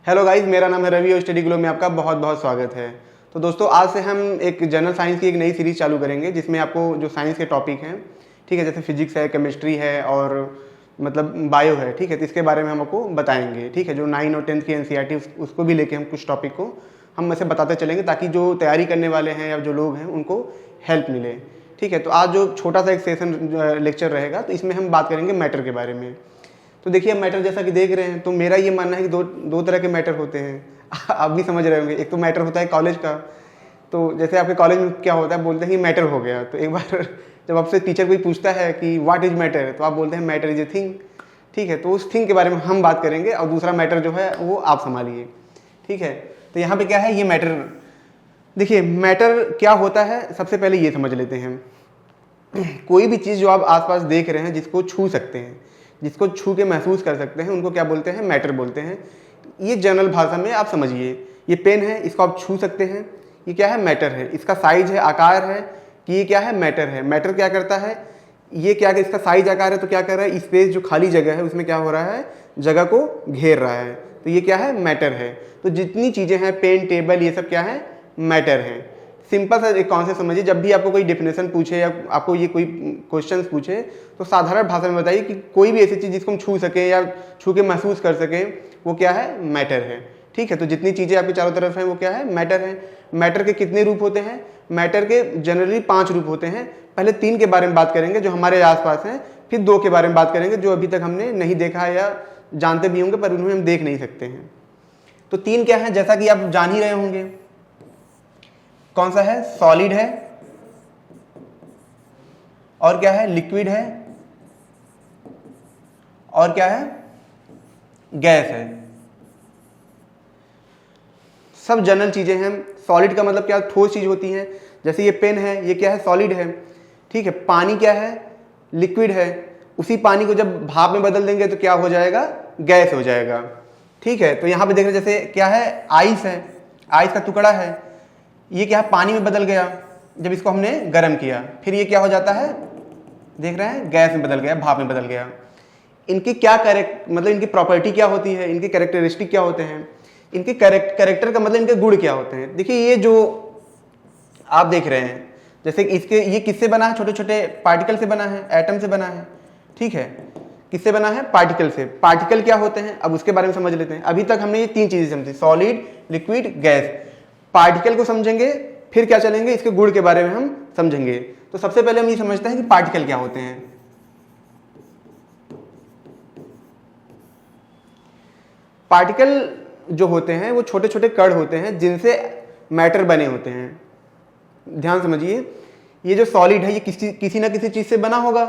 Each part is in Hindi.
हेलो गाइस, मेरा नाम है रवि और स्टडी ग्लो में आपका बहुत बहुत स्वागत है। तो दोस्तों, आज से हम एक जनरल साइंस की एक नई सीरीज़ चालू करेंगे जिसमें आपको जो साइंस के टॉपिक हैं, ठीक है, जैसे फिजिक्स है, केमिस्ट्री है और मतलब बायो है, ठीक है, तो इसके बारे में हम आपको बताएंगे, ठीक है। जो 9 और 10th की एनसीईआरटी उसको भी लेके हम कुछ टॉपिक को हम ऐसे बताते चलेंगे ताकि जो तैयारी करने वाले हैं या जो लोग हैं उनको हेल्प मिले, ठीक है। तो आज जो छोटा सा एक सेशन लेक्चर रहेगा तो इसमें हम बात करेंगे मैटर के बारे में। तो देखिए, मैटर जैसा कि देख रहे हैं, तो मेरा ये मानना है कि दो तरह के मैटर होते हैं। आप भी समझ रहे होंगे। एक तो मैटर होता है कॉलेज का, तो जैसे आपके कॉलेज में क्या होता है, बोलते हैं कि मैटर हो गया। तो एक बार जब आपसे टीचर कोई पूछता है कि व्हाट इज मैटर, तो आप बोलते हैं मैटर इज ए थिंग, ठीक है। तो उस थिंग के बारे में हम बात करेंगे और दूसरा मैटर जो है वो आप संभालिए, ठीक है। तो यहाँ पे क्या है, ये मैटर। देखिए, मैटर क्या होता है, सबसे पहले ये समझ लेते हैं। कोई भी चीज़ जो आप आसपास देख रहे हैं, जिसको छू सकते हैं, जिसको छू के महसूस कर सकते हैं, उनको क्या बोलते हैं, मैटर बोलते हैं। ये जनरल भाषा में आप समझिए। ये पेन है, इसको आप छू सकते हैं, ये क्या है, मैटर है। इसका साइज है, आकार है, कि ये क्या है, मैटर है। मैटर क्या करता है, ये क्या, इसका साइज आकार है तो क्या कर रहा है, स्पेस जो खाली जगह है उसमें क्या हो रहा है, जगह को घेर रहा है। तो ये क्या है, मैटर है। तो जितनी चीज़ें हैं, पेन, टेबल, ये सब क्या है, मैटर है। सिंपल सा एक कॉन्सेप्ट समझिए। जब भी आपको कोई डेफिनेशन पूछे या आपको ये कोई क्वेश्चंस पूछे, तो साधारण भाषा में बताइए कि कोई भी ऐसी चीज़ जिसको हम छू सकें या छू के महसूस कर सकें, वो क्या है, मैटर है, ठीक है। तो जितनी चीज़ें आपके चारों तरफ हैं वो क्या है, मैटर है। मैटर के कितने रूप होते हैं, मैटर के जनरली 5 रूप होते हैं। पहले 3 के बारे में बात करेंगे जो हमारे आसपास हैं, फिर 2 के बारे में बात करेंगे जो अभी तक हमने नहीं देखा है या जानते भी होंगे पर उन्हें हम देख नहीं सकते हैं। तो 3 क्या है, जैसा कि आप जान ही रहे होंगे। कौन सा है, सॉलिड है, और क्या है, लिक्विड है, और क्या है, गैस है। सब जनरल चीजें हैं। सॉलिड का मतलब क्या, ठोस चीज होती है। जैसे ये पेन है, ये क्या है, सॉलिड है, ठीक है। पानी क्या है, लिक्विड है। उसी पानी को जब भाप में बदल देंगे तो क्या हो जाएगा, गैस हो जाएगा, ठीक है। तो यहां पे देख रहे हैं, जैसे क्या है, आइस है, आइस का टुकड़ा है, ये क्या है, पानी में बदल गया जब इसको हमने गर्म किया, फिर ये क्या हो जाता है, देख रहे हैं, गैस में बदल गया, भाप में बदल गया। इनकी क्या मतलब इनकी प्रॉपर्टी क्या होती है, इनके कैरेक्टरिस्टिक क्या होते हैं, इनके कैरेक्टर का मतलब इनके गुण क्या होते हैं। देखिए, ये जो आप देख रहे हैं, जैसे इसके ये किससे बना है, छोटे छोटे पार्टिकल से बना है, एटम से बना है, ठीक है। किससे बना है, पार्टिकल से। पार्टिकल क्या होते हैं, अब उसके बारे में समझ लेते हैं। अभी तक हमने ये 3 चीजें समझी, सॉलिड, लिक्विड, गैस। पार्टिकल को समझेंगे, फिर क्या चलेंगे, इसके गुण के बारे में हम समझेंगे। तो सबसे पहले हम ये समझते हैं कि पार्टिकल क्या होते हैं। पार्टिकल जो होते हैं वो छोटे छोटे कण होते हैं जिनसे मैटर बने होते हैं। ध्यान समझिए, ये जो सॉलिड है ये किसी ना किसी चीज से बना होगा।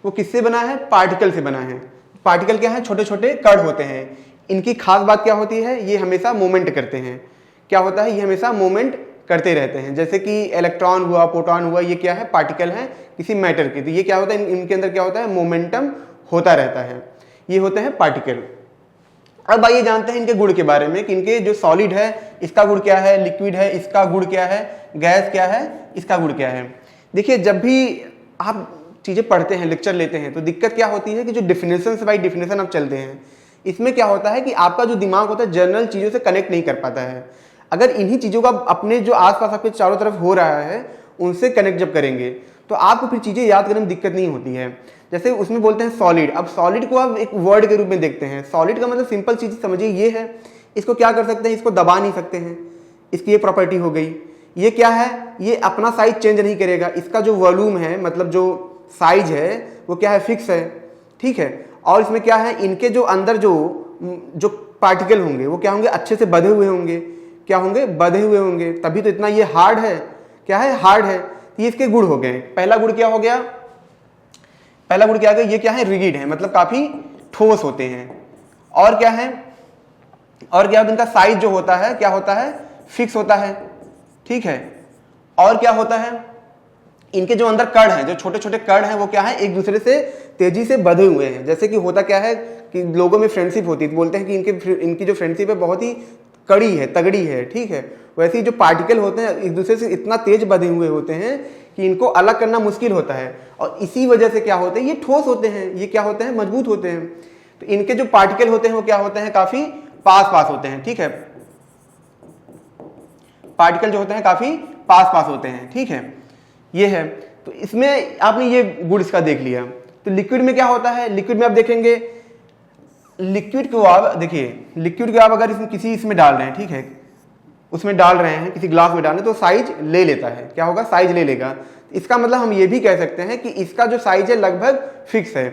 वो किससे बना है, पार्टिकल से बना है। पार्टिकल क्या है, छोटे छोटे कण होते हैं। इनकी खास बात क्या होती है, ये हमेशा मूवमेंट करते हैं। क्या होता है, ये हमेशा मूवमेंट करते रहते हैं। जैसे कि इलेक्ट्रॉन हुआ, प्रोटॉन हुआ, ये क्या है, पार्टिकल है किसी मैटर की। तो ये क्या होता है, इनके अंदर क्या होता है, मोमेंटम होता रहता है। ये होते हैं पार्टिकल। अब आइए जानते हैं इनके गुण के बारे में कि इनके जो सॉलिड है इसका गुण क्या है, लिक्विड है इसका गुण क्या है, गैस क्या है इसका गुण क्या है। देखिए, जब भी आप चीजें पढ़ते हैं, लेक्चर लेते हैं, तो दिक्कत क्या होती है कि जो डिफिनेशन से बाई डिफिनेशन आप चलते हैं, इसमें क्या होता है कि आपका जो दिमाग होता है जनरल चीजों से कनेक्ट नहीं कर पाता है। अगर इन्हीं चीजों का अपने जो आसपास आपके चारों तरफ हो रहा है उनसे कनेक्ट जब करेंगे तो आपको फिर चीजें याद करने में दिक्कत नहीं होती है। जैसे उसमें बोलते हैं सॉलिड। अब सॉलिड को आप एक वर्ड के रूप में देखते हैं। सॉलिड का मतलब सिंपल चीज समझिए, ये है, इसको क्या कर सकते हैं, इसको दबा नहीं सकते हैं, इसकी ये प्रॉपर्टी हो गई। ये क्या है, ये अपना साइज चेंज नहीं करेगा, इसका जो वॉल्यूम है, मतलब जो साइज है वो क्या है, फिक्स है, ठीक है। और इसमें क्या है, इनके जो अंदर जो पार्टिकल होंगे वो क्या होंगे, अच्छे से बंधे हुए होंगे। क्या होंगे, बंधे हुए होंगे, तभी तो इतना ये हार्ड है। क्या है, हार्ड है। ये इसके गुण हो गए। पहला गुण क्या हो गया, पहला गुण क्या हो गया, ये क्या है, रिगिड है, मतलब काफी ठोस होते हैं। और क्या है, और क्या, इनका साइज जो होता है क्या होता है, फिक्स होता है, ठीक है। और क्या होता है, इनके जो अंदर कण हैं, जो छोटे छोटे कण हैं, वो क्या है, एक दूसरे से तेजी से बंधे हुए हैं। जैसे कि होता क्या है कि लोगों में फ्रेंडशिप होती है, तो बोलते हैं कि इनकी जो फ्रेंडशिप है बहुत ही कड़ी है, तगड़ी है, ठीक है। वैसे ही जो पार्टिकल होते हैं एक दूसरे से इतना तेज बंधे हुए होते हैं कि इनको अलग करना मुश्किल होता है। और इसी वजह से क्या होते हैं, ये ठोस होते हैं, ये क्या होते हैं, मजबूत होते हैं। तो इनके जो पार्टिकल होते हैं वो क्या होते हैं, काफी पास पास होते हैं, ठीक है, पार्टिकल जो होते हैं काफी पास पास होते हैं, ठीक है, ये है। तो इसमें आपने ये गुण इसका देख लिया। तो लिक्विड में क्या होता है, लिक्विड में आप देखेंगे, लिक्विड को आप देखिए, लिक्विड को आप अगर इसमें किसी इसमें डाल रहे हैं, ठीक है, उसमें डाल रहे हैं, किसी ग्लास में डाल रहे हैं, तो साइज ले लेता है, क्या होगा, साइज ले लेगा। इसका मतलब हम ये भी कह सकते हैं कि इसका जो साइज है लगभग फिक्स है।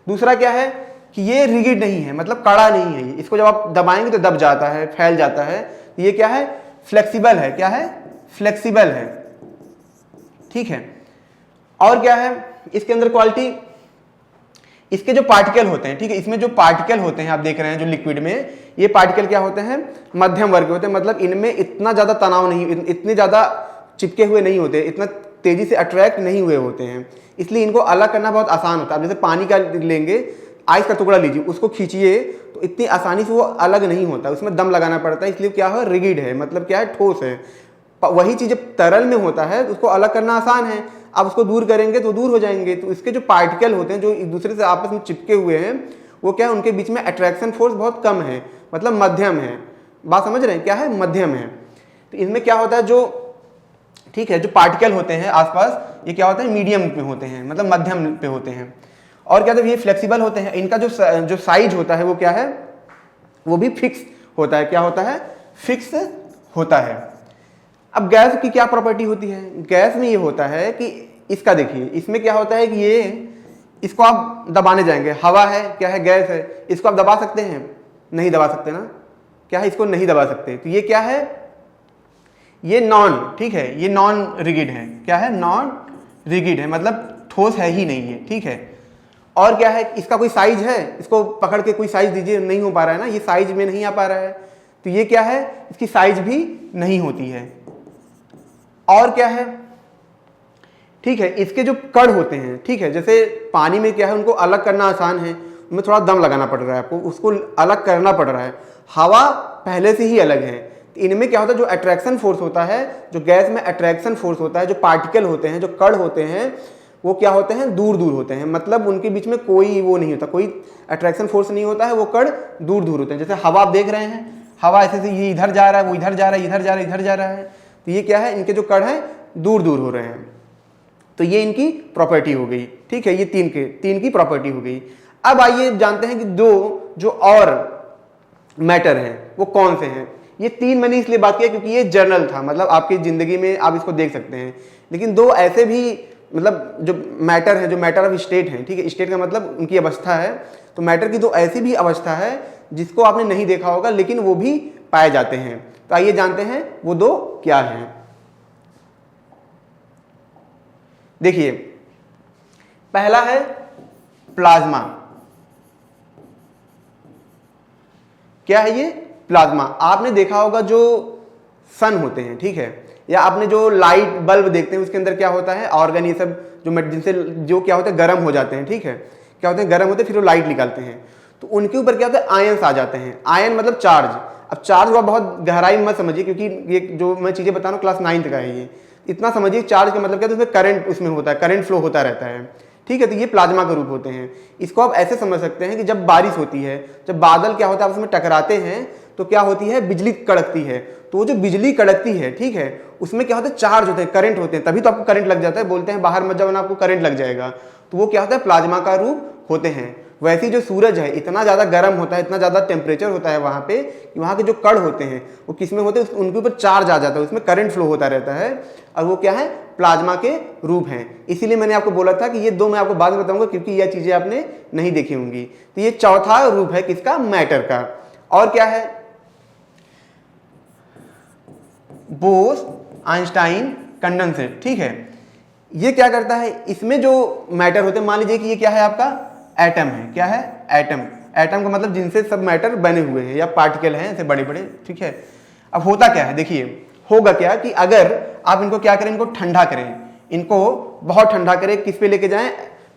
दूसरा क्या है कि ये रिगिड नहीं है, मतलब कड़ा नहीं है, इसको जब आप दबाएंगे तो दब जाता है, फैल जाता है। तो ये क्या है, फ्लेक्सिबल है, क्या है, फ्लेक्सिबल है, ठीक है। और क्या है इसके अंदर क्वालिटी, इसके जो पार्टिकल होते हैं, ठीक है, इसमें जो पार्टिकल होते हैं आप देख रहे हैं जो लिक्विड में, ये पार्टिकल क्या होते हैं, मध्यम वर्ग के होते हैं, मतलब इनमें इतना ज्यादा तनाव नहीं, इतने ज्यादा चिपके हुए नहीं होते, इतना तेजी से अट्रैक्ट नहीं हुए होते हैं, इसलिए इनको अलग करना बहुत आसान होता है। जैसे पानी का लेंगे, आइस का टुकड़ा लीजिए, उसको खींचिए तो इतनी आसानी से वो अलग नहीं होता, उसमें दम लगाना पड़ता है, इसलिए क्या है, रिगिड है, मतलब क्या है, ठोस है। वही चीज जब तरल में होता है उसको अलग करना आसान है, आप उसको दूर करेंगे तो दूर हो जाएंगे। तो इसके जो पार्टिकल होते हैं जो एक दूसरे से आपस में चिपके हुए हैं, वो क्या है, उनके बीच में अट्रैक्शन फोर्स बहुत कम है, मतलब मध्यम है। बात समझ रहे हैं, क्या है, मध्यम है। तो इनमें क्या होता है, जो ठीक है, जो पार्टिकल होते हैं आसपास, ये क्या होते हैं, मीडियम पे होते हैं, मतलब मध्यम पे होते हैं। और क्या, जब ये फ्लेक्सिबल होते हैं, इनका जो साइज होता है वो क्या है, वो भी फिक्स होता है, क्या होता है, फिक्स होता है। अब गैस की क्या प्रॉपर्टी होती है, गैस में ये होता है कि इसका देखिए, इसमें क्या होता है कि ये, इसको आप दबाने जाएंगे, हवा है, क्या है, गैस है, इसको आप दबा सकते हैं, नहीं दबा सकते ना, क्या है, इसको नहीं दबा सकते। तो ये क्या है, ये नॉन, ठीक है, ये नॉन रिगिड है, क्या है, नॉन रिगिड है, मतलब ठोस है ही नहीं है, ठीक है। और क्या है, इसका कोई साइज है, इसको पकड़ के कोई साइज दीजिए, नहीं हो पा रहा है ना, ये साइज में नहीं आ पा रहा है। तो ये क्या है, इसकी साइज भी नहीं होती है। और क्या है, ठीक है, इसके जो कण होते हैं, ठीक है, जैसे पानी में क्या है, उनको अलग करना आसान है, उनमें थोड़ा दम लगाना पड़ रहा है आपको, उसको अलग करना पड़ रहा है। हवा पहले से ही अलग है। इनमें क्या होता है, जो अट्रैक्शन फोर्स होता है, जो गैस में अट्रैक्शन फोर्स होता है, जो पार्टिकल होते हैं, जो कण होते हैं, वो क्या होते हैं, दूर दूर होते हैं, मतलब उनके बीच में कोई वो नहीं होता, कोई अट्रैक्शन फोर्स नहीं होता है, वो कण दूर दूर होते हैं। जैसे हवा आप देख रहे हैं, हवा ऐसे से ये इधर जा रहा है, वो इधर जा रहा है, इधर जा रहा है, इधर जा रहा है। तो ये क्या है, इनके जो कण हैं दूर दूर हो रहे हैं। तो ये इनकी प्रॉपर्टी हो गई, ठीक है, ये तीन की प्रॉपर्टी हो गई। अब आइए जानते हैं कि दो जो और मैटर हैं वो कौन से हैं। ये तीन मैंने इसलिए बात किया क्योंकि ये जर्नल था, मतलब आपकी जिंदगी में आप इसको देख सकते हैं। लेकिन दो ऐसे भी, मतलब जो मैटर है, जो मैटर ऑफ स्टेट है, ठीक है, स्टेट का मतलब उनकी अवस्था है। तो मैटर की दो ऐसी भी अवस्था है जिसको आपने नहीं देखा होगा, लेकिन वो भी पाए जाते हैं। तो आइए जानते हैं वो दो क्या हैं। देखिए, पहला है प्लाज्मा। क्या है ये, प्लाज्मा। आपने देखा होगा जो सन होते हैं, ठीक है, या आपने जो लाइट बल्ब देखते हैं उसके अंदर क्या होता है, ऑर्गन, ये सब जो जिनसे जो क्या होता है, गर्म हो जाते हैं, ठीक है, क्या होते हैं, गर्म होते हैं, फिर वो लाइट निकालते हैं। तो उनके ऊपर क्या होता है, आयंस आ जाते हैं। आयन मतलब चार्ज। अब चार्ज को बहुत गहराई में मत समझिए, क्योंकि ये जो मैं चीजें बता रहा हूँ क्लास 9th का है, ये इतना समझिए। चार्ज का मतलब क्या है, उसमें करंट उसमें होता है, करंट फ्लो होता रहता है, ठीक है। तो ये प्लाज्मा का रूप होते हैं। इसको आप ऐसे समझ सकते हैं कि जब बारिश होती है, जब बादल क्या होता है आपस में टकराते हैं, तो क्या होती है, बिजली कड़कती है। तो वो जो बिजली कड़कती है, ठीक है, उसमें क्या होता है, चार्ज होते हैं, करंट होते हैं, तभी तो आपको करंट लग जाता है। बोलते हैं बाहर मत जाओ ना, आपको करंट लग जाएगा। तो वो क्या होता है, प्लाज्मा का रूप होते हैं। वैसे ही जो सूरज है इतना ज्यादा गर्म होता है, इतना ज्यादा टेम्परेचर होता है वहां पे, कि वहां के जो कण होते हैं वो किसमें होते हैं, उनके ऊपर चार्ज आ जाता है, उसमें करंट फ्लो होता रहता है, और वो क्या है, प्लाज्मा के रूप हैं। इसीलिए मैंने आपको बोला था कि ये दो मैं आपको बाद में बताऊंगा, क्योंकि ये चीजें आपने नहीं देखी होंगी। तो ये चौथा रूप है किसका, मैटर का। और क्या है, बोस आइंस्टाइन कंडेंसेट, ठीक है। ये क्या करता है, इसमें जो मैटर होते हैं, मान लीजिए कि ये क्या है, आपका एटम है। क्या है, एटम। एटम का मतलब जिनसे सब मैटर बने हुए हैं, या पार्टिकल हैं ऐसे बड़े बड़े, ठीक है। अब होता क्या है, देखिए, होगा क्या कि अगर आप इनको क्या करें, इनको ठंडा करें, इनको बहुत ठंडा करें, किस पे लेके जाएं,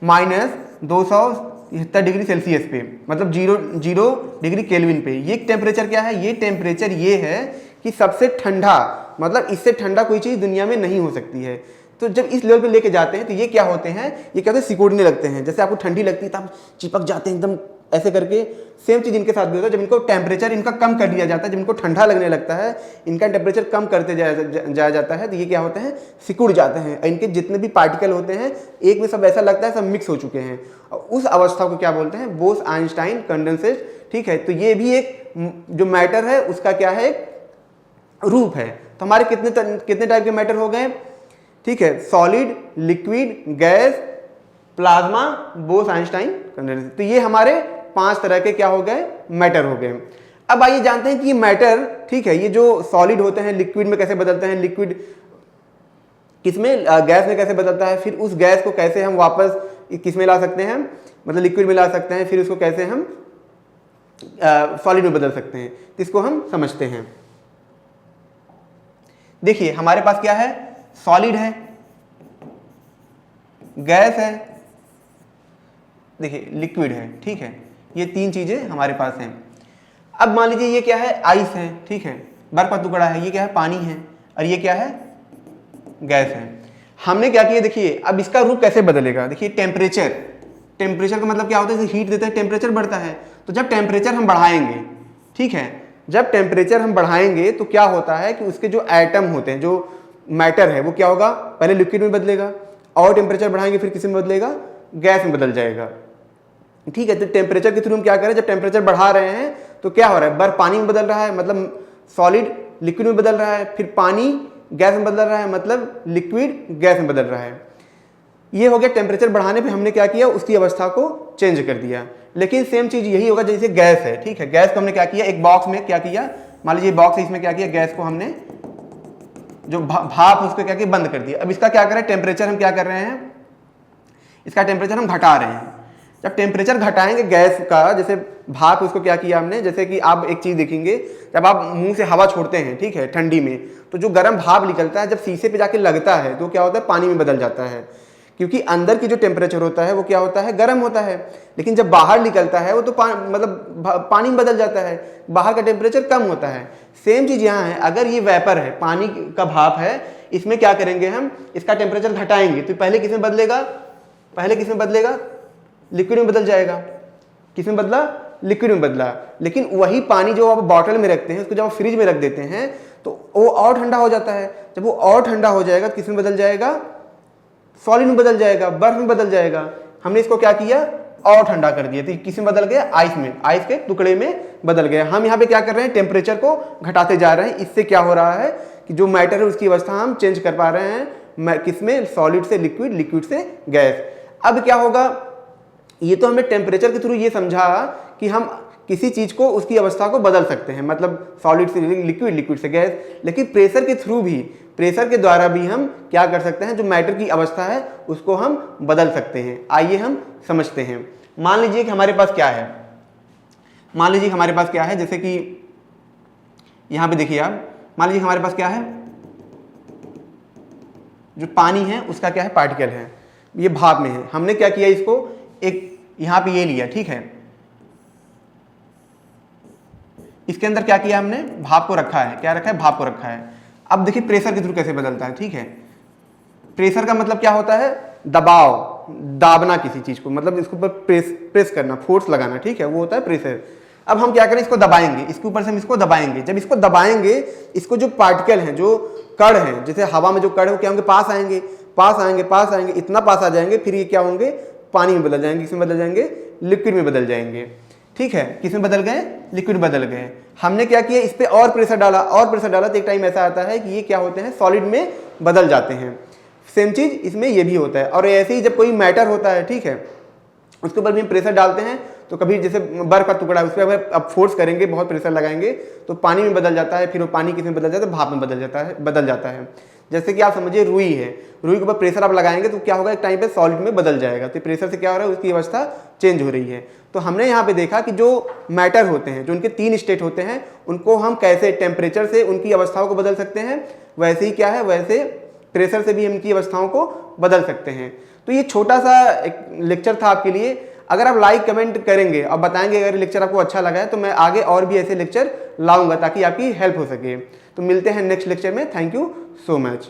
-273 डिग्री सेल्सियस पे, मतलब 0 डिग्री केल्विन पे। ये टेम्परेचर क्या है, ये टेम्परेचर ये है कि सबसे ठंडा, मतलब इससे ठंडा कोई चीज दुनिया में नहीं हो सकती है। तो जब इस लेवल पे लेके जाते हैं तो ये क्या होते हैं, ये कहते हैं सिकुड़ने लगते हैं। जैसे आपको ठंडी लगती है तब चिपक जाते हैं, एकदम ऐसे करके सेम चीज़ इनके साथ भी होता है। जब इनको टेम्परेचर इनका कम कर दिया जाता है, जब इनको ठंडा लगने लगता है, इनका टेम्परेचर कम करते जाया जाता है, तो ये क्या होते हैं, सिकुड़ जाते हैं। इनके जितने भी पार्टिकल होते हैं एक में सब ऐसा लगता है सब मिक्स हो चुके हैं। उस अवस्था को क्या बोलते हैं, बोस आइंस्टाइन कंडेंसेट। ठीक है, तो ये भी एक जो मैटर है उसका क्या है, एक रूप है। तो हमारे कितने टाइप के मैटर हो गए, ठीक है, solid, liquid, gas, plasma, Bose Einstein condensate. तो ये हमारे 5 तरह के क्या हो गए, मैटर हो गए। अब आइए जानते हैं कि ये मैटर, ठीक है, ये जो सॉलिड होते हैं लिक्विड में कैसे बदलते हैं, लिक्विड किसमें, गैस में कैसे बदलता है, फिर उस गैस को कैसे हम वापस किस में ला सकते हैं, मतलब लिक्विड में ला सकते हैं, फिर उसको कैसे हम सॉलिड में बदल सकते हैं, तो इसको हम समझते हैं। देखिए हमारे पास क्या है, सॉलिड है, गैस है, देखिए लिक्विड है। ठीक है, ये 3 चीजें हमारे पास हैं। अब मान लीजिए ये क्या है, आइस है, ठीक है, बर्फ का टुकड़ा है, ये क्या है, पानी है, और ये क्या है, गैस है। हमने क्या किया, देखिए अब इसका रूप कैसे बदलेगा। देखिए टेम्परेचर, टेम्परेचर का मतलब क्या होता है, जैसे हीट देते हैं टेम्परेचर बढ़ता है। तो जब टेम्परेचर हम बढ़ाएंगे, ठीक है, जब टेम्परेचर हम बढ़ाएंगे तो क्या होता है कि उसके जो एटम होते हैं, जो मैटर है, वो क्या होगा, पहले लिक्विड में बदलेगा, और टेम्परेचर बढ़ाएंगे फिर किस में बदलेगा, गैस में बदल जाएगा। ठीक है, तो टेम्परेचर के थ्रू हम क्या करें, जब टेम्परेचर बढ़ा रहे हैं तो क्या हो रहा है, बर्फ पानी में बदल रहा है, मतलब सॉलिड लिक्विड में बदल रहा है, फिर पानी गैस में बदल रहा है, मतलब लिक्विड गैस में बदल रहा है। ये हो गया टेम्परेचर बढ़ाने पे हमने क्या किया, उसकी अवस्था को चेंज कर दिया। लेकिन सेम चीज यही होगा जैसे गैस है। ठीक है, गैस को हमने क्या किया, एक बॉक्स में क्या किया, मान लीजिए बॉक्स है, इसमें क्या किया, गैस को हमने जो भाप उसको क्या किया, बंद कर दिया। अब इसका क्या करें, टेम्परेचर हम क्या कर रहे हैं, इसका टेम्परेचर हम घटा रहे हैं। जब टेम्परेचर घटाएंगे गैस का, जैसे भाप उसको क्या किया हमने, जैसे कि आप एक चीज देखेंगे, जब आप मुंह से हवा छोड़ते हैं, ठीक है, ठंडी में, तो जो गर्म भाप निकलता है जब शीशे पे जाके लगता है तो क्या होता है, पानी में बदल जाता है, क्योंकि अंदर की जो टेम्परेचर होता है वो क्या होता है, गर्म होता है। लेकिन जब बाहर निकलता है वो तो मतलब पानी में बदल जाता है, बाहर का टेम्परेचर कम होता है। सेम चीज यहाँ है, अगर ये वेपर है, पानी का भाप है, इसमें क्या करेंगे हम, इसका टेम्परेचर घटाएंगे तो पहले किस में बदलेगा, पहले किस में बदलेगा, लिक्विड में बदल जाएगा। किस में बदला, लिक्विड में बदला। लेकिन वही पानी जो आप बॉटल में रखते हैं, उसको जब आप फ्रिज में रख देते हैं तो वो और ठंडा हो जाता है। जब वो और ठंडा हो जाएगा तो किस में बदल जाएगा, सॉलिड में बदल जाएगा, बर्फ में बदल जाएगा। हमने इसको क्या किया, और ठंडा कर दिया, तो किस में बदल गया, आइस में, आइस के टुकड़े में बदल गया। हम यहाँ पे क्या कर रहे हैं, टेम्परेचर को घटाते जा रहे हैं। इससे क्या हो रहा है कि जो मैटर है उसकी अवस्था हम चेंज कर पा रहे हैं, किसमें, सॉलिड से लिक्विड, लिक्विड से गैस। अब क्या होगा, ये तो हमने टेम्परेचर के थ्रू ये समझा कि हम किसी चीज को, उसकी अवस्था को बदल सकते हैं, मतलब सॉलिड से लिक्विड, लिक्विड से गैस। लेकिन प्रेशर के थ्रू भी, प्रेशर के द्वारा भी हम क्या कर सकते हैं, जो मैटर की अवस्था है उसको हम बदल सकते हैं। आइए हम समझते हैं। मान लीजिए कि हमारे पास क्या है, मान लीजिए हमारे पास क्या है, जैसे कि यहां पे देखिए आप, मान लीजिए हमारे पास क्या है, जो पानी है उसका क्या है, पार्टिकल है, ये भाप में है। हमने क्या किया, इसको एक यहां पे ये लिया, ठीक है, इसके अंदर क्या किया हमने, भाप को रखा है, क्या रखा है, भाप को रखा है। अब देखिए प्रेशर के थ्रू कैसे बदलता है। ठीक है, प्रेशर का मतलब क्या होता है, दबाव, दाबना किसी चीज को, मतलब इसके ऊपर प्रेस करना, फोर्स लगाना, ठीक है, वो होता है प्रेशर। अब हम क्या करें, इसको दबाएंगे, इसके ऊपर से हम इसको दबाएंगे। जब इसको दबाएंगे, इसको जो पार्टिकल हैं, जो कण हैं, जैसे हवा में जो कण है वो क्या होंगे, पास आएंगे, पास आएंगे, पास आएंगे, इतना पास आ जाएंगे, फिर ये क्या होंगे, पानी में बदल जाएंगे, किसमें बदल जाएंगे, लिक्विड में बदल जाएंगे। ठीक है, किसमें बदल गए, लिक्विड बदल गए। हमने क्या किया, इस पे और प्रेशर डाला, और प्रेशर डाला, तो एक टाइम ऐसा आता है कि ये क्या होते हैं, सॉलिड में बदल जाते हैं। सेम चीज इसमें ये भी होता है। और ऐसे ही जब कोई मैटर होता है, ठीक है, उसके ऊपर भी हम प्रेशर डालते हैं, तो कभी जैसे बर्फ का टुकड़ा है, उस पर अगर अब फोर्स करेंगे, बहुत प्रेशर लगाएंगे, तो पानी में बदल जाता है, फिर वो पानी किस में बदल जाता है, भाप में बदल जाता है। जैसे कि आप समझिए रुई है, रुई के ऊपर प्रेशर आप लगाएंगे तो क्या होगा, एक टाइम पे सॉलिड में बदल जाएगा। तो प्रेशर से क्या हो रहा है, उसकी अवस्था चेंज हो रही है। तो हमने यहाँ पे देखा कि जो मैटर होते हैं, जो उनके 3 स्टेट होते हैं, उनको हम कैसे टेम्परेचर से उनकी अवस्थाओं को बदल सकते हैं, वैसे ही क्या है, वैसे प्रेशर से भी हम इनकी अवस्थाओं को बदल सकते हैं। तो ये छोटा सा एक लेक्चर था आपके लिए। अगर आप लाइक कमेंट करेंगे और बताएंगे अगर लेक्चर आपको अच्छा लगा है, तो मैं आगे और भी ऐसे लेक्चर लाऊंगा ताकि आपकी हेल्प हो सके। तो मिलते हैं नेक्स्ट लेक्चर में। Thank you so much.